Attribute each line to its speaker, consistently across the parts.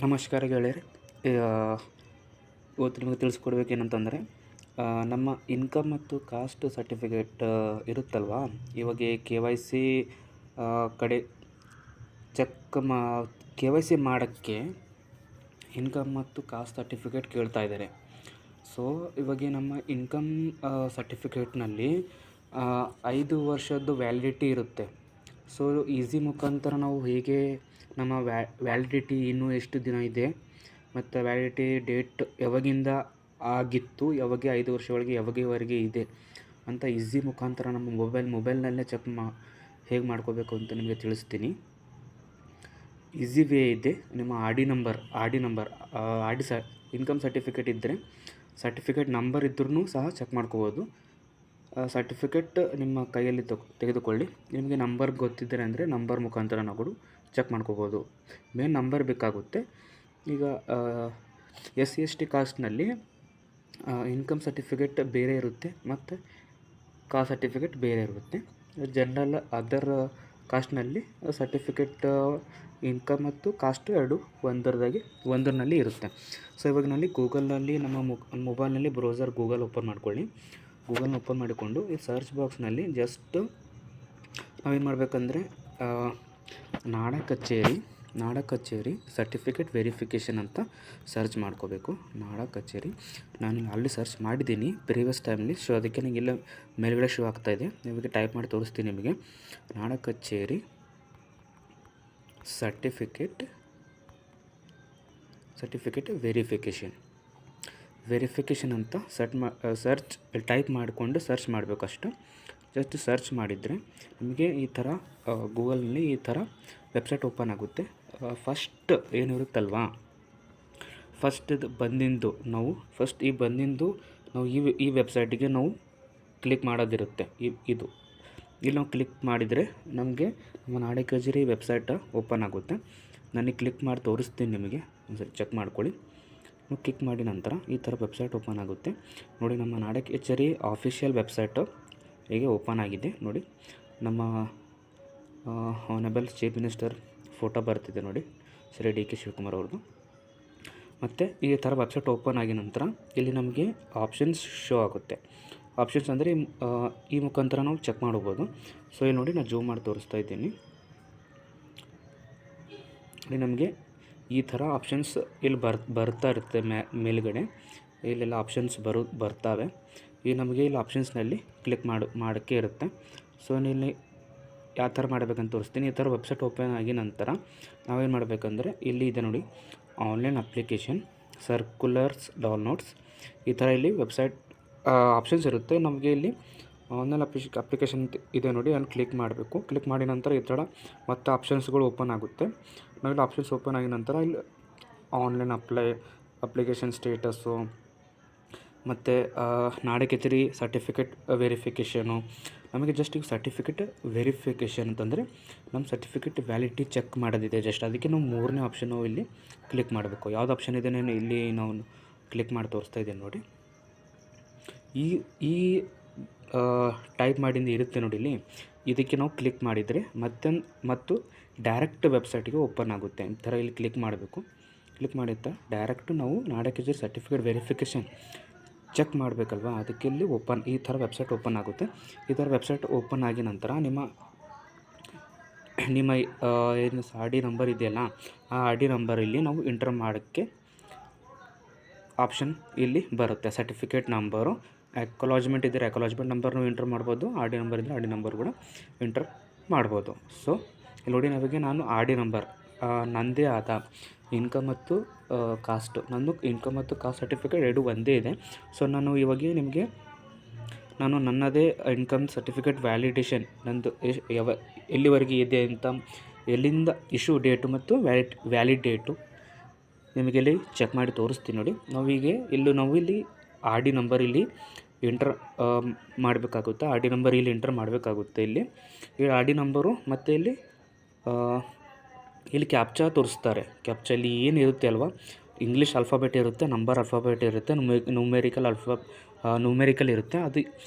Speaker 1: ನಮಸ್ಕಾರ ಗೆಳೆಯರೆ. ಇವತ್ತು ನಿಮಗೆ ತಿಳಿಸ್ಕೊಡ್ಬೇಕೇನಂತಂದರೆ, ನಮ್ಮ ಇನ್ಕಮ್ ಮತ್ತು ಕಾಸ್ಟ್ ಸರ್ಟಿಫಿಕೇಟ್ ಇರುತ್ತಲ್ವಾ. ಇವಾಗ KYC ಕಡೆ ಚೆಕ್ KYC ಮಾಡೋಕ್ಕೆ ಇನ್ಕಮ್ ಮತ್ತು ಕಾಸ್ಟ್ ಸರ್ಟಿಫಿಕೇಟ್ ಕೇಳ್ತಾ ಇದ್ದಾರೆ. ಸೊ ಇವಾಗ ನಮ್ಮ ಇನ್ಕಮ್ ಸರ್ಟಿಫಿಕೇಟ್ನಲ್ಲಿ 5 ವರ್ಷದ್ದು ವ್ಯಾಲಿಡಿಟಿ ಇರುತ್ತೆ. ಸೊ ಈಸಿ ಮುಖಾಂತರ ನಾವು ಹೇಗೆ ನಮ್ಮ ವ್ಯಾಲಿಡಿಟಿ ಇನ್ನೂ ಎಷ್ಟು ದಿನ ಇದೆ ಮತ್ತು ವ್ಯಾಲಿಡಿಟಿ ಡೇಟ್ ಯಾವಾಗಿಂದ ಆಗಿತ್ತು, ಯಾವಾಗ 5 ವರ್ಷ ಒಳಗೆ ಯಾವಾಗವರೆಗೆ ಇದೆ ಅಂತ ಈಸಿ ಮುಖಾಂತರ ನಮ್ಮ ಮೊಬೈಲ್ನಲ್ಲೇ ಚೆಕ್ ಹೇಗೆ ಮಾಡ್ಕೋಬೇಕು ಅಂತ ನಿಮಗೆ ತಿಳಿಸ್ತೀನಿ. ಈಸಿ ವೇ ಇದೆ. ನಿಮ್ಮ ಆರ್ ಡಿ ಇನ್ಕಮ್ ಸರ್ಟಿಫಿಕೇಟ್ ಇದ್ದರೆ ಸರ್ಟಿಫಿಕೇಟ್ ನಂಬರ್ ಇದ್ರೂ ಸಹ ಚೆಕ್ ಮಾಡ್ಕೋಬೋದು. ಸರ್ಟಿಫಿಕೇಟ್ ನಿಮ್ಮ ಕೈಯಲ್ಲಿ ತೆಗೆದುಕೊಳ್ಳಿ. ನಿಮಗೆ ನಂಬರ್ ಗೊತ್ತಿದ್ದರೆ ಅಂದರೆ ನಂಬರ್ ಮುಖಾಂತರ ನಾವು ಚೆಕ್ ಮಾಡ್ಕೋಬೋದು. ಮೇನ್ ನಂಬರ್ ಬೇಕಾಗುತ್ತೆ. ಈಗ SC/ST ಕಾಸ್ಟ್ನಲ್ಲಿ ಇನ್ಕಮ್ ಸರ್ಟಿಫಿಕೇಟ್ ಬೇರೆ ಇರುತ್ತೆ ಮತ್ತು ಕಾಸ್ಟ್ ಸರ್ಟಿಫಿಕೇಟ್ ಬೇರೆ ಇರುತ್ತೆ. ಜನರಲ್ ಅದರ್ ಕಾಸ್ಟ್ನಲ್ಲಿ ಸರ್ಟಿಫಿಕೇಟ್ ಇನ್ಕಮ್ ಮತ್ತು ಕಾಸ್ಟ್ ಎರಡು ಒಂದರಲ್ಲಿ ಇರುತ್ತೆ. ಸೊ ಇವಾಗನಲ್ಲಿ ಗೂಗಲ್ನಲ್ಲಿ ನಮ್ಮ ಮೊಬೈಲ್ನಲ್ಲಿ ಬ್ರೌಸರ್ ಗೂಗಲ್ ಓಪನ್ ಮಾಡ್ಕೊಳ್ಳಿ. ಗೂಗಲ್ನ ಓಪನ್ ಮಾಡಿಕೊಂಡು ಈ ಸರ್ಚ್ ಬಾಕ್ಸ್ನಲ್ಲಿ ಜಸ್ಟ್ ನಾವೇನು ಮಾಡಬೇಕಂದ್ರೆ ನಾಡ ಕಚೇರಿ ಸರ್ಟಿಫಿಕೇಟ್ ವೆರಿಫಿಕೇಷನ್ ಅಂತ ಸರ್ಚ್ ಮಾಡ್ಕೋಬೇಕು. ನಾಡ ಕಚೇರಿ ನಾನು ಆಲ್ರೆಡಿ ಸರ್ಚ್ ಮಾಡಿದ್ದೀನಿ ಪ್ರೀವಿಯಸ್ ಟೈಮಲ್ಲಿ. ಸೊ ಅದಕ್ಕೆ ನನಗೆ ಇಲ್ಲ ಮೇಲ್ಗಡೆ ಶೋ ಆಗ್ತಾಯಿದೆ. ನಿಮಗೆ ಟೈಪ್ ಮಾಡಿ ತೋರಿಸ್ತೀನಿ ನಿಮಗೆ. ನಾಡ ಕಚೇರಿ ಸರ್ಟಿಫಿಕೇಟ್ ವೆರಿಫಿಕೇಷನ್ ಅಂತ ಸರ್ಚ್ ಟೈಪ್ ಮಾಡಿಕೊಂಡು ಸರ್ಚ್ ಮಾಡಬೇಕಷ್ಟು. ಜಸ್ಟ್ ಸರ್ಚ್ ಮಾಡಿದರೆ ನಿಮಗೆ ಈ ಥರ ಗೂಗಲ್ನಲ್ಲಿ ಈ ಥರ ವೆಬ್ಸೈಟ್ ಓಪನ್ ಆಗುತ್ತೆ. ಫಸ್ಟ್ ಏನಿರುತ್ತಲ್ವಾ, ನಾವು ಈ ವೆಬ್ಸೈಟಿಗೆ ನಾವು ಕ್ಲಿಕ್ ಮಾಡೋದಿರುತ್ತೆ. ಇಲ್ಲಿ ನಾವು ಕ್ಲಿಕ್ ಮಾಡಿದರೆ ನಮಗೆ ನಮ್ಮ ನಾಡ ಕಚೇರಿ ವೆಬ್ಸೈಟ್ ಓಪನ್ ಆಗುತ್ತೆ. ನನಗೆ ಕ್ಲಿಕ್ ಮಾಡಿ ತೋರಿಸ್ತೀನಿ ನಿಮಗೆ, ಒಂದ್ಸರಿ ಚೆಕ್ ಮಾಡ್ಕೊಳ್ಳಿ. ನೀವು ಕ್ಲಿಕ್ ಮಾಡಿ ನಂತರ ಈ ಥರ ವೆಬ್ಸೈಟ್ ಓಪನ್ ಆಗುತ್ತೆ. ನೋಡಿ, ನಮ್ಮ ನಾಡ ಕಚೇರಿ ಆಫಿಷಿಯಲ್ ವೆಬ್ಸೈಟು ಹೀಗೆ ಓಪನ್ ಆಗಿದೆ. ನೋಡಿ, ನಮ್ಮ ಆನರಬಲ್ ಚೀಫ್ ಮಿನಿಸ್ಟರ್ ಫೋಟೋ ಬರ್ತಿದೆ ನೋಡಿ, ಶ್ರೀ DK ಶಿವಕುಮಾರ್ ಅವ್ರದ್ದು. ಮತ್ತು ಈ ಥರ ವೆಬ್ಸೈಟ್ ಓಪನ್ ಆಗಿದ ನಂತರ ಇಲ್ಲಿ ನಮಗೆ ಆಪ್ಷನ್ಸ್ ಶೋ ಆಗುತ್ತೆ. ಆಪ್ಷನ್ಸ್ ಅಂದರೆ ಈ ಮುಖಾಂತರ ನಾವು ಚೆಕ್ ಮಾಡ್ಬೋದು. ಸೊ ಇಲ್ಲಿ ನೋಡಿ, ನಾನು ಜೂಮ್ ಮಾಡಿ ತೋರಿಸ್ತಾ ಇದ್ದೀನಿ. ಇಲ್ಲಿ ನಮಗೆ ಈ ಥರ ಆಪ್ಷನ್ಸ್ ಇಲ್ಲಿ ಬರ್ತಾ ಇರುತ್ತೆ ಮೇಲ್ಗಡೆ. ಇಲ್ಲೆಲ್ಲ ಆಪ್ಷನ್ಸ್ ಬರ್ತಾವೆ. ನಮಗೆ ಇಲ್ಲಿ ಆಪ್ಷನ್ಸ್ನಲ್ಲಿ ಕ್ಲಿಕ್ ಮಾಡೋಕ್ಕೆ ಇರುತ್ತೆ. ಸೊ ಇಲ್ಲಿ ಯಾವ ಥರ ಮಾಡಬೇಕಂತ ತೋರಿಸ್ತೀನಿ. ಈ ಥರ ವೆಬ್ಸೈಟ್ ಓಪನ್ ಆಗಿ ನಂತರ ನಾವೇನು ಮಾಡಬೇಕಂದ್ರೆ ಇಲ್ಲಿ ಇದೆ ನೋಡಿ, ಆನ್ಲೈನ್ ಅಪ್ಲಿಕೇಶನ್, ಸರ್ಕ್ಯುಲರ್ಸ್, ಡೌನ್ಲೋಡ್ಸ್, ಈ ಥರ ಇಲ್ಲಿ ವೆಬ್ಸೈಟ್ ಆಪ್ಷನ್ಸ್ ಇರುತ್ತೆ. ನಮಗೆ ಇಲ್ಲಿ ಆನ್ಲೈನ್ ಅಪ್ಲಿಕೇಶನ್ ಇದೆ ನೋಡಿ, ಅಲ್ಲಿ ಕ್ಲಿಕ್ ಮಾಡಬೇಕು. ಕ್ಲಿಕ್ ಮಾಡಿ ನಂತರ ಈ ಥರ ಮತ್ತು ಆಪ್ಷನ್ಸ್ಗಳು ಓಪನ್ ಆಗುತ್ತೆ. ನಾವಿಲ್ಲಿ ಆಪ್ಷನ್ಸ್ ಓಪನ್ ಆಗಿದ ನಂತರ ಇಲ್ಲಿ ಆನ್ಲೈನ್ ಅಪ್ಲಿಕೇಶನ್ ಸ್ಟೇಟಸ್ಸು ಮತ್ತು ನಾಡ ಕಚೇರಿ ಸರ್ಟಿಫಿಕೇಟ್ ವೆರಿಫಿಕೇಷನು. ನಮಗೆ ಜಸ್ಟ್ ಈಗ ಸರ್ಟಿಫಿಕೇಟ್ ವೆರಿಫಿಕೇಷನ್ ಅಂತಂದರೆ ನಮ್ಮ ಸರ್ಟಿಫಿಕೇಟ್ ವ್ಯಾಲಿಡಿಟಿ ಚೆಕ್ ಮಾಡೋದಿದೆ ಜಸ್ಟ್. ಅದಕ್ಕೆ ನಾವು 3ನೇ ಆಪ್ಷನ್ನು ಇಲ್ಲಿ ಕ್ಲಿಕ್ ಮಾಡಬೇಕು. ಯಾವ್ದು ಆಪ್ಷನ್ ಇದೆ ನಾನು ಇಲ್ಲಿ ನಾವು ಕ್ಲಿಕ್ ಮಾಡಿ ತೋರಿಸ್ತಾ ಇದ್ದೇನೆ ನೋಡಿ. ಈ ಟೈಪ್ ಮಾಡಿಂದ ಇರುತ್ತೆ ನೋಡಿ ಇಲ್ಲಿ, ಇದಕ್ಕೆ ನಾವು ಕ್ಲಿಕ್ ಮಾಡಿದರೆ ಮತ್ತು ಡೈರೆಕ್ಟ್ ವೆಬ್ಸೈಟಿಗೆ ಓಪನ್ ಆಗುತ್ತೆ. ಈ ಥರ ಇಲ್ಲಿ ಕ್ಲಿಕ್ ಮಾಡಬೇಕು. ಕ್ಲಿಕ್ ಮಾಡಿದ್ದ ಡೈರೆಕ್ಟು ನಾವು ನಾಡ ಕಚೇರಿ ಸರ್ಟಿಫಿಕೇಟ್ ವೆರಿಫಿಕೇಷನ್ ಚೆಕ್ ಮಾಡಬೇಕಲ್ವ, ಅದಕ್ಕೆ ಇಲ್ಲಿ ಈ ಥರ ವೆಬ್ಸೈಟ್ ಓಪನ್ ಆಗುತ್ತೆ. ಈ ಥರ ವೆಬ್ಸೈಟ್ ಓಪನ್ ಆಗಿ ನಂತರ ನಿಮ್ಮ ಏನು RD ನಂಬರ್ ಇದೆಯಲ್ಲ, ಆ RD ನಂಬರ್ ಇಲ್ಲಿ ನಾವು ಎಂಟರ್ ಮಾಡೋಕ್ಕೆ ಆಪ್ಷನ್ ಇಲ್ಲಿ ಬರುತ್ತೆ. ಸರ್ಟಿಫಿಕೇಟ್ ನಂಬರು, ಅಕ್ನಾಲಜ್ಮೆಂಟ್ ಇದ್ದರೆ ಅಕ್ನಾಲಜ್ಮೆಂಟ್ ನಂಬರ್ನು ಎಂಟರ್ ಮಾಡ್ಬೋದು, RD ನಂಬರ್ ಇದ್ದರೆ RD ನಂಬರ್ ಕೂಡ ಎಂಟರ್ ಮಾಡ್ಬೋದು. ಸೊ ಇಲ್ಲಿ ನೋಡಿ, ನಮಗೆ ನಾನು RD ನಂಬರ್ ನನ್ನದೇ ಆದ ಇನ್ಕಮ್ ಮತ್ತು ಕಾಸ್ಟ್, ನಂದು ಇನ್ಕಮ್ ಮತ್ತು ಕಾಸ್ಟ್ ಸರ್ಟಿಫಿಕೇಟ್ ಎರಡು ಒಂದೇ ಇದೆ. ಸೊ ನಾನು ಇವಾಗ ನಿಮಗೆ ನನ್ನದೇ ಇನ್ಕಮ್ ಸರ್ಟಿಫಿಕೇಟ್ ವ್ಯಾಲಿಡೇಷನ್ ನಂದು ಎಲ್ಲಿವರೆಗೆ ಇದೆ ಅಂತ, ಎಲ್ಲಿಂದ ಇಶ್ಯೂ ಡೇಟು ಮತ್ತು ವ್ಯಾಲಿಡ್ ಡೇಟು ನಿಮಗೆ ಇಲ್ಲಿ ಚೆಕ್ ಮಾಡಿ ತೋರಿಸ್ತೀನಿ ನೋಡಿ. ನಾವು ಇಲ್ಲಿ RD ನಂಬರ್ ಇಲ್ಲಿ ಎಂಟರ್ ಮಾಡಬೇಕಾಗುತ್ತೆ. RD ನಂಬರ್ ಇಲ್ಲಿ ಎಂಟರ್ ಮಾಡಬೇಕಾಗುತ್ತೆ. ಇಲ್ಲಿ RD ನಂಬರು ಮತ್ತು ಇಲ್ಲಿ ಕ್ಯಾಪ್ಚಾ ತೋರಿಸ್ತಾರೆ. ಕ್ಯಾಪ್ಚಲ್ಲಿ ಏನಿರುತ್ತೆ ಅಲ್ವಾ, ಇಂಗ್ಲೀಷ್ ಆಲ್ಫಾಬೆಟ್ ಇರುತ್ತೆ, ನಂಬರ್ ಆಲ್ಫಾಬೆಟ್ ಇರುತ್ತೆ, ನ್ಯೂಮೆರಿಕಲ್ ಇರುತ್ತೆ. ಅದು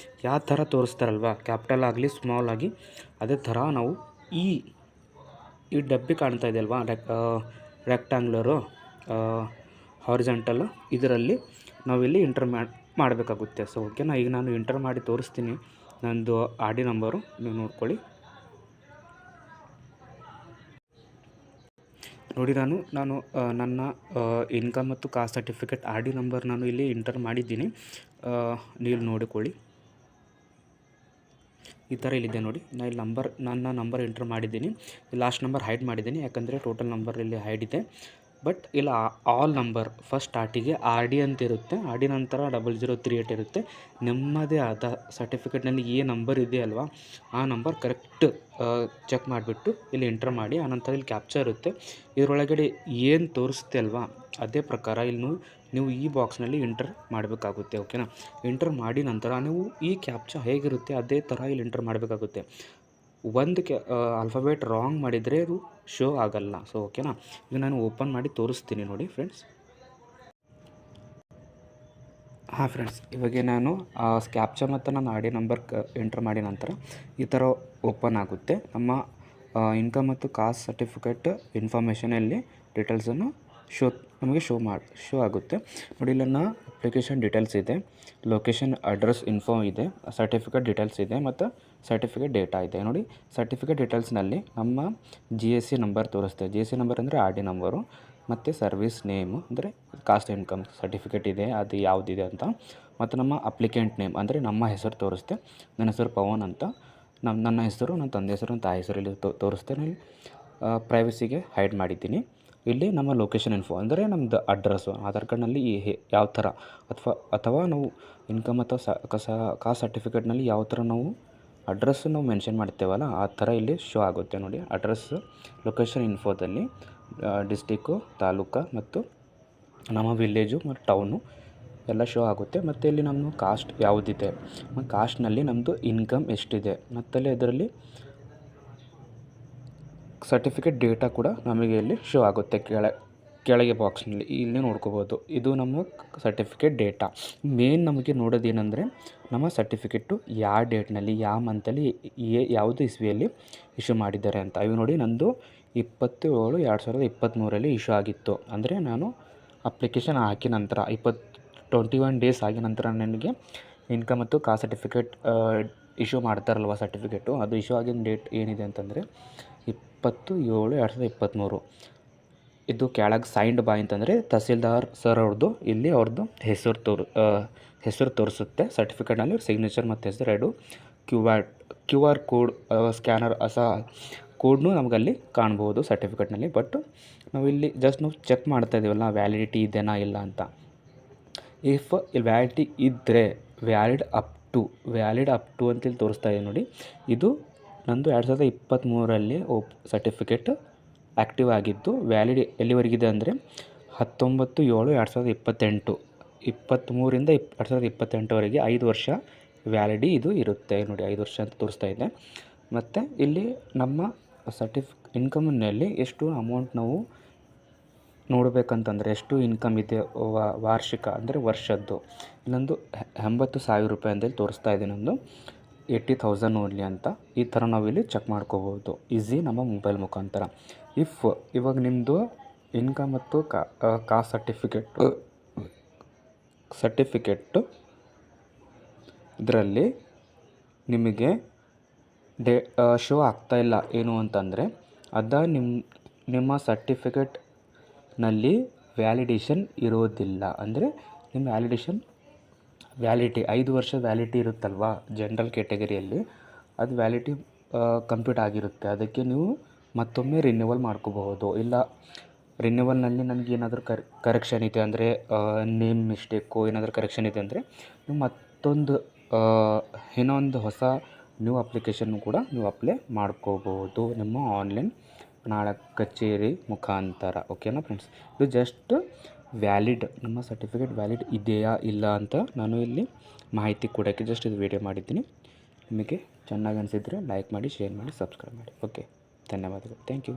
Speaker 1: ಯಾವ ಥರ ತೋರಿಸ್ತಾರಲ್ವ, ಕ್ಯಾಪಿಟಲ್ ಆಗಲಿ ಸ್ಮಾಲ್ ಆಗಿ, ಅದೇ ಥರ ನಾವು ಈ ಡಬ್ಬಿ ಕಾಣ್ತಾ ಇದೆ ಅಲ್ವಾ, ರೆಕ್ಟ್ಯಾಂಗ್ಲರು, ಹಾರಿಜಾಂಟಲ್ ಇದರಲ್ಲಿ ನಾವಿಲ್ಲಿ ಎಂಟರ್ ಮಾಡಬೇಕಾಗುತ್ತೆ. ಸೊ ಓಕೆನಾ, ಈಗ ನಾನು ಎಂಟರ್ ಮಾಡಿ ತೋರಿಸ್ತೀನಿ ನಂದು ಆರ್ ಡಿ ನಂಬರು, ನೀವು ನೋಡ್ಕೊಳ್ಳಿ. ನೋಡಿ ನಾನು ನನ್ನ ಇನ್ಕಮ್ ಮತ್ತು caste certificate R D number ನಾನು ಇಲ್ಲಿ ಎಂಟರ್ ಮಾಡಿದ್ದೀನಿ. ನೀವು ನೋಡಿಕೊಳ್ಳಿ, ಈ ಥರ ಇಲ್ಲಿದೆ ನೋಡಿ. ನಾನು ಇಲ್ಲಿ ನನ್ನ ನಂಬರ್ ಎಂಟರ್ ಮಾಡಿದ್ದೀನಿ. ಲಾಸ್ಟ್ ನಂಬರ್ ಹೈಡ್ ಮಾಡಿದ್ದೀನಿ, ಯಾಕಂದರೆ ಟೋಟಲ್ ನಂಬರ್ ಇಲ್ಲಿ ಹೈಡ್ ಇದೆ. ಬಟ್ ಇಲ್ಲ, ಆಲ್ ನಂಬರ್ ಫಸ್ಟ್ ಸ್ಟಾರ್ಟಿಗೆ ಆರ್ ಡಿ ಅಂತ ಇರುತ್ತೆ, ಆರ್ ಡಿ ನಂತರ 0038 ಇರುತ್ತೆ. ನಿಮ್ಮದೇ ಆದ ಸರ್ಟಿಫಿಕೇಟ್ನಲ್ಲಿ ಏನು ನಂಬರ್ ಇದೆಯಲ್ವಾ, ಆ ನಂಬರ್ ಕರೆಕ್ಟ್ ಚೆಕ್ ಮಾಡಿಬಿಟ್ಟು ಇಲ್ಲಿ ಎಂಟರ್ ಮಾಡಿ. ಆನಂತರ ಇಲ್ಲಿ ಕ್ಯಾಪ್ಚರ್ ಇರುತ್ತೆ, ಇದರೊಳಗಡೆ ಏನು ತೋರಿಸುತ್ತೆ ಅಲ್ವಾ, ಅದೇ ಪ್ರಕಾರ ಇಲ್ಲಿ ನೀವು ಈ ಬಾಕ್ಸ್ನಲ್ಲಿ ಎಂಟರ್ ಮಾಡಬೇಕಾಗುತ್ತೆ. ಓಕೆನಾ, ಎಂಟರ್ ಮಾಡಿ ನಂತರ ನೀವು ಈ ಕ್ಯಾಪ್ಚರ್ ಹೇಗಿರುತ್ತೆ ಅದೇ ಥರ ಇಲ್ಲಿ ಎಂಟರ್ ಮಾಡಬೇಕಾಗುತ್ತೆ. ಒಂದು ಆಲ್ಫಾಬೆಟ್ ರಾಂಗ್ ಮಾಡಿದರೆ ಅದು ಶೋ ಆಗಲ್ಲ. ಸೊ ಓಕೆನಾ, ಈಗ ನಾನು ಓಪನ್ ಮಾಡಿ ತೋರಿಸ್ತೀನಿ ನೋಡಿ ಫ್ರೆಂಡ್ಸ್. ಹಾಂ ಫ್ರೆಂಡ್ಸ್, ಇವಾಗ ನಾನು ಕ್ಯಾಪ್ಚರ್ ಮತ್ತು ನಾನು ಆರ್ ಡಿ ನಂಬರ್ ಎಂಟರ್ ಮಾಡಿ ನಂತರ ಈ ಥರ ಓಪನ್ ಆಗುತ್ತೆ. ನಮ್ಮ ಇನ್ಕಮ್ ಮತ್ತು ಕಾಸ್ಟ್ ಸರ್ಟಿಫಿಕೇಟ್ ಇನ್ಫಾರ್ಮೇಷನಲ್ಲಿ ಡೀಟೇಲ್ಸನ್ನು ನಮಗೆ ಶೋ ಆಗುತ್ತೆ ನೋಡಿ. ಇಲ್ಲನ್ನ ಅಪ್ಲಿಕೇಶನ್ ಡೀಟೇಲ್ಸ್ ಇದೆ, ಲೊಕೇಶನ್ ಅಡ್ರೆಸ್ ಇನ್ಫೋ ಇದೆ, ಸರ್ಟಿಫಿಕೇಟ್ ಡೀಟೇಲ್ಸ್ ಇದೆ ಮತ್ತು ಸರ್ಟಿಫಿಕೇಟ್ ಡೇಟಾ ಇದೆ ನೋಡಿ. ಸರ್ಟಿಫಿಕೇಟ್ ಡೀಟೇಲ್ಸ್ನಲ್ಲಿ ನಮ್ಮ GST ನಂಬರ್ ತೋರಿಸ್ತೆ. GST ನಂಬರ್ ಅಂದರೆ ಆರ್ ಡಿ ನಂಬರು, ಮತ್ತು ಸರ್ವಿಸ್ ನೇಮು ಅಂದರೆ ಕಾಸ್ಟ್ ಇನ್ಕಮ್ ಸರ್ಟಿಫಿಕೇಟ್ ಇದೆ ಅದು ಯಾವುದಿದೆ ಅಂತ, ಮತ್ತು ನಮ್ಮ ಅಪ್ಲಿಕೆಂಟ್ ನೇಮ್ ಅಂದರೆ ನಮ್ಮ ಹೆಸರು ತೋರಿಸ್ತೆ. ನನ್ನ ಹೆಸರು ಪವನ್ ಅಂತ, ನನ್ನ ಹೆಸರು, ನನ್ನ ತಂದೆ ಹೆಸರು, ನನ್ನ ತಾಯಿ ಹೆಸರು ಇಲ್ಲಿ ತೋರಿಸ್ತೆ. ನಾನು ಪ್ರೈವಸಿಗೆ ಹೈಡ್ ಮಾಡಿದ್ದೀನಿ. ಇಲ್ಲಿ ನಮ್ಮ ಲೊಕೇಶನ್ ಇನ್ಫೋ ಅಂದರೆ ನಮ್ಮದು ಅಡ್ರೆಸ್ಸು, ಆಧಾರ್ ಕಾರ್ಡ್ನಲ್ಲಿ ಯಾವ ಥರ ಅಥವಾ ನಾವು ಇನ್ಕಮ್ ಅಥವಾ ಕಾಸ್ಟ್ ಸರ್ಟಿಫಿಕೇಟ್ನಲ್ಲಿ ಯಾವ ಥರ ನಾವು ಅಡ್ರೆಸ್ಸು ನಾವು ಮೆನ್ಷನ್ ಮಾಡ್ತೇವಲ್ಲ ಆ ಥರ ಇಲ್ಲಿ ಶೋ ಆಗುತ್ತೆ ನೋಡಿ. ಅಡ್ರೆಸ್ಸು ಲೊಕೇಶನ್ ಇನ್ಫೋದಲ್ಲಿ ಡಿಸ್ಟಿಕ್ಕು, ತಾಲೂಕು ಮತ್ತು ನಮ್ಮ ವಿಲೇಜು ಮತ್ತು ಟೌನು ಎಲ್ಲ ಶೋ ಆಗುತ್ತೆ. ಮತ್ತು ಇಲ್ಲಿ ನಮ್ಮ ಕಾಸ್ಟ್ ಯಾವುದಿದೆ, ಕಾಸ್ಟ್ನಲ್ಲಿ ನಮ್ಮದು ಇನ್ಕಮ್ ಎಷ್ಟಿದೆ, ಮತ್ತಲ್ಲಿ ಅದರಲ್ಲಿ ಸರ್ಟಿಫಿಕೇಟ್ ಡೇಟಾ ಕೂಡ ನಮಗೆ ಇಲ್ಲಿ ಶೋ ಆಗುತ್ತೆ. ಕೆಳಗೆ ಬಾಕ್ಸ್ನಲ್ಲಿ ಇಲ್ಲಿ ನೋಡ್ಕೋಬೋದು. ಇದು ನಮ್ಮ ಸರ್ಟಿಫಿಕೇಟ್ ಡೇಟಾ. ಮೇನ್ ನಮಗೆ ನೋಡೋದೇನೆಂದರೆ ನಮ್ಮ ಸರ್ಟಿಫಿಕೇಟು ಯಾವ ಡೇಟ್ನಲ್ಲಿ, ಯಾವ ಮಂತಲ್ಲಿ, ಯಾವುದು ಇಸ್ವಿಯಲ್ಲಿ ಇಶ್ಯೂ ಮಾಡಿದ್ದಾರೆ ಅಂತ. ಇವು ನೋಡಿ, ನಂದು 27/2023 ಇಶ್ಯೂ ಆಗಿತ್ತು. ಅಂದರೆ ನಾನು ಅಪ್ಲಿಕೇಶನ್ ಹಾಕಿ ನಂತರ 21 ಡೇಸ್ ಆಗಿ ನಂತರ ನನಗೆ ಇನ್ಕಮ್ ಮತ್ತು ಕಾಸ್ಟ್ ಸರ್ಟಿಫಿಕೇಟ್ ಇಶ್ಯೂ ಮಾಡ್ತಾರಲ್ವ ಸರ್ಟಿಫಿಕೇಟು, ಅದು ಇಶ್ಯೂ ಆಗಿನ ಡೇಟ್ ಏನಿದೆ ಅಂತಂದರೆ 27/2023. ಇದು ಕೆಳಗೆ ಸೈನ್ಡ್ ಬೈ ಅಂತಂದರೆ ತಹಸೀಲ್ದಾರ್ ಸರ್ ಅವ್ರದ್ದು, ಇಲ್ಲಿ ಅವ್ರದ್ದು ಹೆಸರು ತೋರಿಸುತ್ತೆ. ಸರ್ಟಿಫಿಕೇಟ್ನಲ್ಲಿ ಸಿಗ್ನೇಚರ್ ಮತ್ತು ಹೆಸರು ಎರಡು. ಕ್ಯೂ ಆರ್ ಕೋಡ್ ಸ್ಕ್ಯಾನರ್ ಕೋಡ್ನು ನಮಗಲ್ಲಿ ಕಾಣ್ಬೋದು ಸರ್ಟಿಫಿಕೇಟ್ನಲ್ಲಿ. ಬಟ್ ನಾವಿಲ್ಲಿ ನಾವು ಚೆಕ್ ಮಾಡ್ತಾ ಇದ್ದೀವಲ್ಲ ವ್ಯಾಲಿಡಿಟಿ ಇದೆನಾ ಇಲ್ಲ ಅಂತ. ಇಫ್ ವ್ಯಾಲಿಡಿಟಿ ಇದ್ದರೆ ವ್ಯಾಲಿಡ್ ಅಪ್ ಟು ಅಂತೇಳಿ ತೋರಿಸ್ತಾ ಇದೆ ನೋಡಿ. ಇದು ನಂದು 2023 ಸರ್ಟಿಫಿಕೇಟ್ ಆ್ಯಕ್ಟಿವ್ ಆಗಿದ್ದು. ವ್ಯಾಲಿಡ್ ಎಲ್ಲಿವರೆಗಿದೆ ಅಂದರೆ 19/7/2028, 23ರಿಂದ 2028ವರೆಗೆ 5 ವರ್ಷ ವ್ಯಾಲಿಡಿ ಇದು ಇರುತ್ತೆ ನೋಡಿ. 5 ವರ್ಷ ಅಂತ ತೋರಿಸ್ತಾ ಇದೆ. ಮತ್ತು ಇಲ್ಲಿ ನಮ್ಮ ಇನ್ಕಮ್ನಲ್ಲಿ ಎಷ್ಟು ಅಮೌಂಟ್ ನಾವು ನೋಡಬೇಕಂತಂದರೆ, ಎಷ್ಟು ಇನ್ಕಮ್ ಇದೆ ವಾರ್ಷಿಕ ಅಂದರೆ ವರ್ಷದ್ದು, ಇಲ್ಲೊಂದು 80,000 ರೂಪಾಯಿ ಅಂತೇಳಿ ತೋರಿಸ್ತಾ ಇದೆ. ನಂದು 80,000 ಓನ್ಲಿ ಅಂತ. ಈ ಥರ ನಾವಿಲ್ಲಿ ಚೆಕ್ ಮಾಡ್ಕೋಬೋದು ಈಸಿ ನಮ್ಮ ಮೊಬೈಲ್ ಮುಖಾಂತರ. ಇವಾಗ ನಿಮ್ಮದು ಇನ್ಕಮ್ ಮತ್ತು ಕಾಸ್ಟ್ ಸರ್ಟಿಫಿಕೇಟು ಇದರಲ್ಲಿ ನಿಮಗೆ ಶೋ ಆಗ್ತಾಯಿಲ್ಲ ಏನು ಅಂತಂದರೆ, ನಿಮ್ಮ ಸರ್ಟಿಫಿಕೇಟ್ನಲ್ಲಿ ವ್ಯಾಲಿಡೇಷನ್ ಇರೋದಿಲ್ಲ. ಅಂದರೆ ನಿಮ್ಮ ವ್ಯಾಲಿಡಿಟಿ 5 ವರ್ಷ ವ್ಯಾಲಿಡಿಟಿ ಇರುತ್ತಲ್ವ ಜನರಲ್ ಕ್ಯಾಟಗರಿಯಲ್ಲಿ, ಅದು ವ್ಯಾಲಿಡಿಟಿ ಕಂಪ್ಲೀಟ್ ಆಗಿರುತ್ತೆ. ಅದಕ್ಕೆ ನೀವು ಮತ್ತೊಮ್ಮೆ ರಿನ್ಯೂವಲ್ ಮಾಡ್ಕೋಬಹುದು. ಇಲ್ಲ ರಿನ್ಯೂವಲ್ನಲ್ಲಿ ನನಗೆ ಏನಾದರೂ ಕರೆಕ್ಷನ್ ಇದೆ ಅಂದರೆ, ನೇಮ್ ಮಿಸ್ಟೇಕು ಏನಾದರೂ ಕರೆಕ್ಷನ್ ಇದೆ ಅಂದರೆ, ನೀವು ಮತ್ತೊಂದು ಇನ್ನೊಂದು ಹೊಸ ನ್ಯೂ ಅಪ್ಲಿಕೇಶನ್ ಕೂಡ ನೀವು ಅಪ್ಲೈ ಮಾಡ್ಕೋಬೋದು ನಿಮ್ಮ ಆನ್ಲೈನ್ ಕಚೇರಿ ಮುಖಾಂತರ. ಓಕೆನಾ ಫ್ರೆಂಡ್ಸ್, ಇದು ಜಸ್ಟ್ ವ್ಯಾಲಿಡ್, ನಮ್ಮ ಸರ್ಟಿಫಿಕೇಟ್ ವ್ಯಾಲಿಡ್ ಇದೆಯಾ ಇಲ್ಲ ಅಂತ ನಾನು ಇಲ್ಲಿ ಮಾಹಿತಿ ಕೊಡೋಕ್ಕೆ ಜಸ್ಟ್ ಇದು ವಿಡಿಯೋ ಮಾಡಿದ್ದೀನಿ. ನಿಮಗೆ ಚೆನ್ನಾಗಿ ಅನಿಸಿದರೆ ಲೈಕ್ ಮಾಡಿ, ಶೇರ್ ಮಾಡಿ, ಸಬ್ಸ್ಕ್ರೈಬ್ ಮಾಡಿ. ಓಕೆ, ಧನ್ಯವಾದಗಳು. Thank you.